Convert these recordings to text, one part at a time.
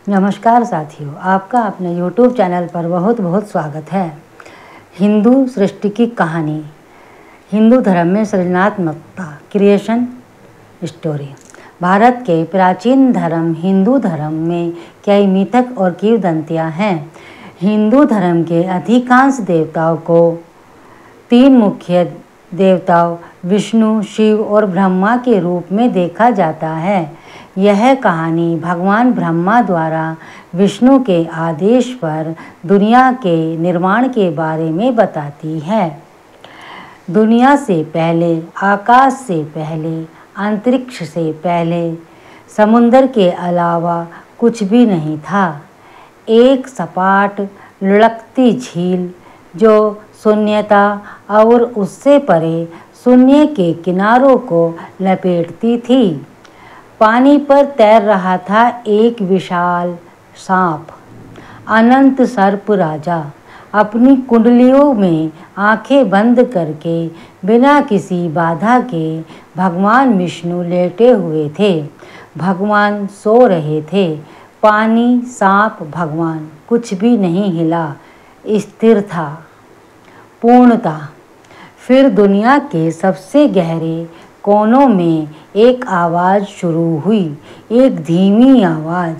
नमस्कार साथियों, आपका अपने YouTube चैनल पर बहुत बहुत स्वागत है। हिंदू सृष्टि की कहानी। हिंदू धर्म में सृजनात्मकता, क्रिएशन स्टोरी। भारत के प्राचीन धर्म हिंदू धर्म में कई मिथक और किंवदंतियाँ हैं। हिंदू धर्म के अधिकांश देवताओं को तीन मुख्य देवताओं विष्णु, शिव और ब्रह्मा के रूप में देखा जाता है। यह कहानी भगवान ब्रह्मा द्वारा विष्णु के आदेश पर दुनिया के निर्माण के बारे में बताती है। दुनिया से पहले, आकाश से पहले, अंतरिक्ष से पहले समुद्र के अलावा कुछ भी नहीं था। एक सपाट लुढ़कती झील जो शून्यता और उससे परे शून्य के किनारों को लपेटती थी। पानी पर तैर रहा था एक विशाल सांप। अनंत सर्प राजा अपनी कुंडलियों में आंखें बंद करके बिना किसी बाधा के भगवान विष्णु लेटे हुए थे। भगवान सो रहे थे। पानी, सांप, भगवान, कुछ भी नहीं हिला, स्थिर था, पूर्णता। फिर दुनिया के सबसे गहरे कोनों में एक आवाज़ शुरू हुई, एक धीमी आवाज़,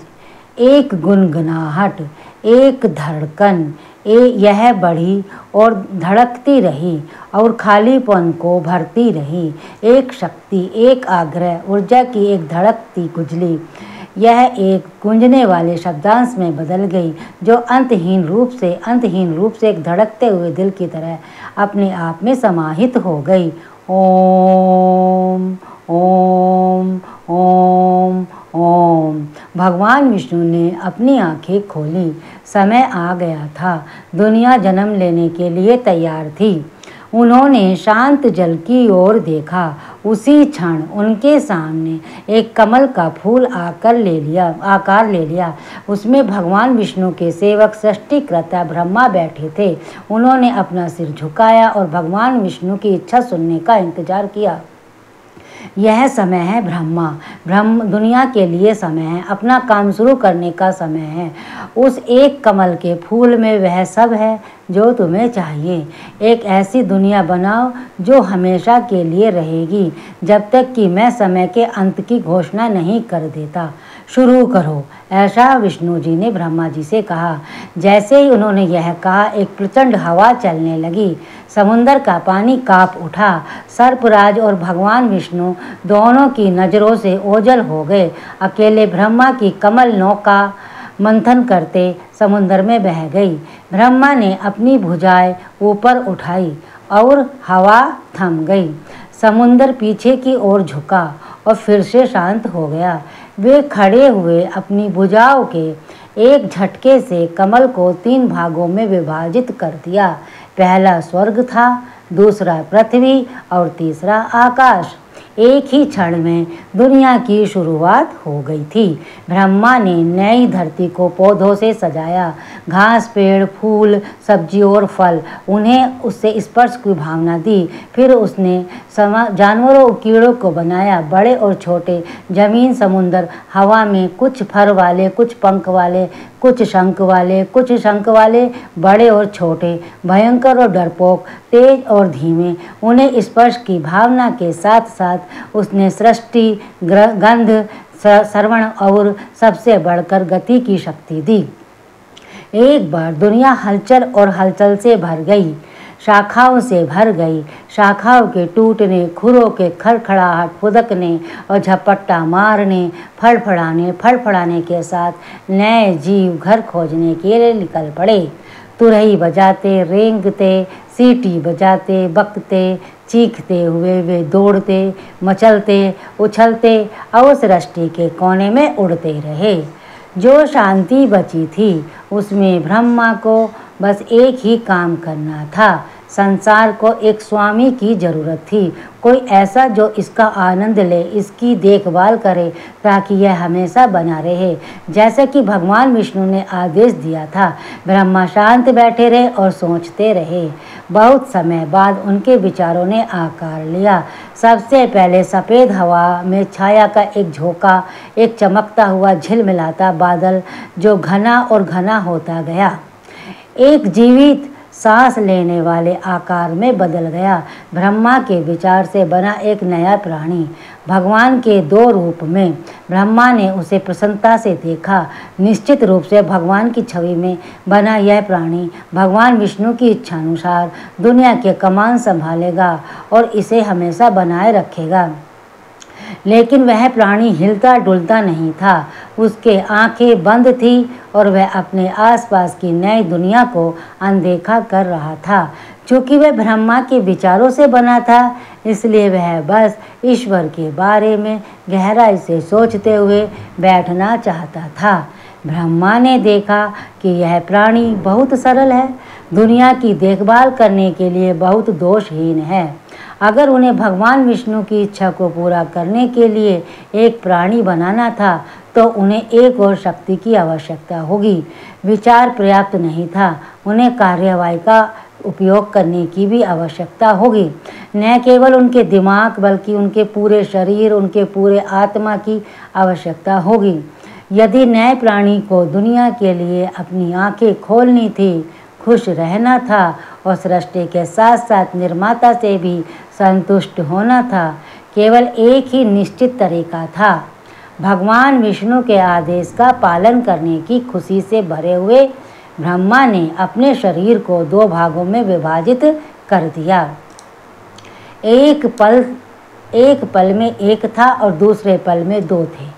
एक गुनगुनाहट, एक धड़कन। यह बढ़ी और धड़कती रही और खालीपन को भरती रही। एक शक्ति, एक आग्रह, ऊर्जा की एक धड़कती गुजली। यह एक गूंजने वाले शब्दांश में बदल गई जो अंतहीन रूप से एक धड़कते हुए दिल की तरह अपने आप में समाहित हो गई। ओम ओम ओम ओम। भगवान विष्णु ने अपनी आंखें खोली। समय आ गया था। दुनिया जन्म लेने के लिए तैयार थी। उन्होंने शांत जल की ओर देखा। उसी क्षण उनके सामने एक कमल का फूल आकार ले लिया। उसमें भगवान विष्णु के सेवक सृष्टिकर्ता ब्रह्मा बैठे थे। उन्होंने अपना सिर झुकाया और भगवान विष्णु की इच्छा सुनने का इंतजार किया। यह समय है दुनिया के लिए समय है, अपना काम शुरू करने का समय है। उस एक कमल के फूल में वह सब है जो तुम्हें चाहिए। एक ऐसी दुनिया बनाओ जो हमेशा के लिए रहेगी, जब तक कि मैं समय के अंत की घोषणा नहीं कर देता। शुरू करो, ऐसा विष्णु जी ने ब्रह्मा जी से कहा। जैसे ही उन्होंने यह कहा, एक प्रचंड हवा चलने लगी। समुद्र का पानी कांप उठा। सर्पराज और भगवान विष्णु दोनों की नज़रों से ओझल हो गए। अकेले ब्रह्मा की कमल नौका मंथन करते समुद्र में बह गई। ब्रह्मा ने अपनी भुजाएं ऊपर उठाई और हवा थम गई। समुद्र पीछे की ओर झुका और फिर से शांत हो गया। वे खड़े हुए अपनी भुजाओं के एक झटके से कमल को 3 भागों में विभाजित कर दिया। पहला स्वर्ग था, दूसरा पृथ्वी और तीसरा आकाश। एक ही क्षण में दुनिया की शुरुआत हो गई थी। ब्रह्मा ने नई धरती को पौधों से सजाया। घास, पेड़, फूल, सब्जी और फल, उन्हें उससे स्पर्श की भावना दी। फिर उसने जानवरों और कीड़ों को बनाया, बड़े और छोटे, जमीन, समुद्र, हवा में, कुछ फर वाले, कुछ पंख वाले, कुछ शंख वाले, बड़े और छोटे, भयंकर और डरपोक, तेज और धीमे। उन्हें स्पर्श की भावना के साथ साथ उसने सृष्टि, गंध, श्रवण और सबसे बढ़कर गति की शक्ति दी। एक बार दुनिया हलचल से भर गई, शाखाओं से भर गई। शाखाओं के टूटने, खुरों के खड़खड़ाहट, फुदकने और झपट्टा मारने, फड़फड़ाने के साथ नए जीव घर खोजने के लिए निकल पड़े। तुरही बजाते, रेंगते, सीटी बजाते, बकते, चीखते हुए वे दौड़ते, मचलते, उछलते और सृष्टि के कोने में उड़ते रहे। जो शांति बची थी उसमें ब्रह्मा को बस एक ही काम करना था, संसार को एक स्वामी की जरूरत थी, कोई ऐसा जो इसका आनंद ले, इसकी देखभाल करे ताकि यह हमेशा बना रहे, जैसे कि भगवान विष्णु ने आदेश दिया था। ब्रह्मा शांत बैठे रहे और सोचते रहे। बहुत समय बाद उनके विचारों ने आकार लिया। सबसे पहले सफ़ेद हवा में छाया का एक झोंका, एक चमकता हुआ झिलमिलाता बादल जो घना और घना होता गया, एक जीवित सांस लेने वाले आकार में बदल गया। ब्रह्मा के विचार से बना एक नया प्राणी, भगवान के 2 रूप में। ब्रह्मा ने उसे प्रसन्नता से देखा। निश्चित रूप से भगवान की छवि में बना यह प्राणी भगवान विष्णु की इच्छानुसार दुनिया के कमान संभालेगा और इसे हमेशा बनाए रखेगा। लेकिन वह प्राणी हिलता डुलता नहीं था। उसके आंखें बंद थी और वह अपने आसपास की नई दुनिया को अनदेखा कर रहा था। चूँकि वह ब्रह्मा के विचारों से बना था, इसलिए वह बस ईश्वर के बारे में गहराई से सोचते हुए बैठना चाहता था। ब्रह्मा ने देखा कि यह प्राणी बहुत सरल है, दुनिया की देखभाल करने के लिए बहुत दोषहीन है। अगर उन्हें भगवान विष्णु की इच्छा को पूरा करने के लिए एक प्राणी बनाना था तो उन्हें एक और शक्ति की आवश्यकता होगी। विचार पर्याप्त नहीं था, उन्हें कार्यवाही का उपयोग करने की भी आवश्यकता होगी। न केवल उनके दिमाग बल्कि उनके पूरे शरीर, उनके पूरे आत्मा की आवश्यकता होगी। यदि नए प्राणी को दुनिया के लिए अपनी आंखें खोलनी थी, खुश रहना था और सृष्टि के साथ साथ निर्माता से भी संतुष्ट होना था, केवल एक ही निश्चित तरीका था। भगवान विष्णु के आदेश का पालन करने की खुशी से भरे हुए ब्रह्मा ने अपने शरीर को 2 भागों में विभाजित कर दिया। एक पल में एक था और दूसरे पल में 2 थे,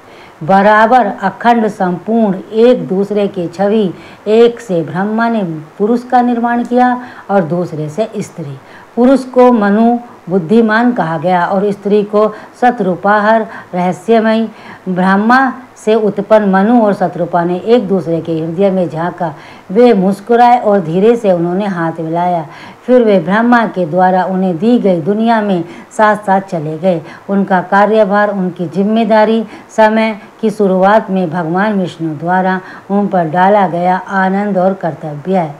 बराबर अखंड संपूर्ण एक दूसरे की छवि। एक से ब्रह्मा ने पुरुष का निर्माण किया और दूसरे से स्त्री। पुरुष को मनु बुद्धिमान कहा गया और स्त्री को शत्रुपाहर रहस्यमयी। ब्रह्मा से उत्पन्न मनु और शत्रुपा ने एक दूसरे के हृदय में झांका। वे मुस्कुराए और धीरे से उन्होंने हाथ मिलाया। फिर वे ब्रह्मा के द्वारा उन्हें दी गई दुनिया में साथ साथ चले गए। उनका कार्यभार, उनकी जिम्मेदारी समय की शुरुआत में भगवान विष्णु द्वारा उन पर डाला गया आनंद और कर्तव्य है।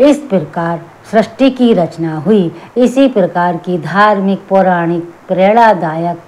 इस प्रकार सृष्टि की रचना हुई। इसी प्रकार की धार्मिक, पौराणिक, प्रेरणादायक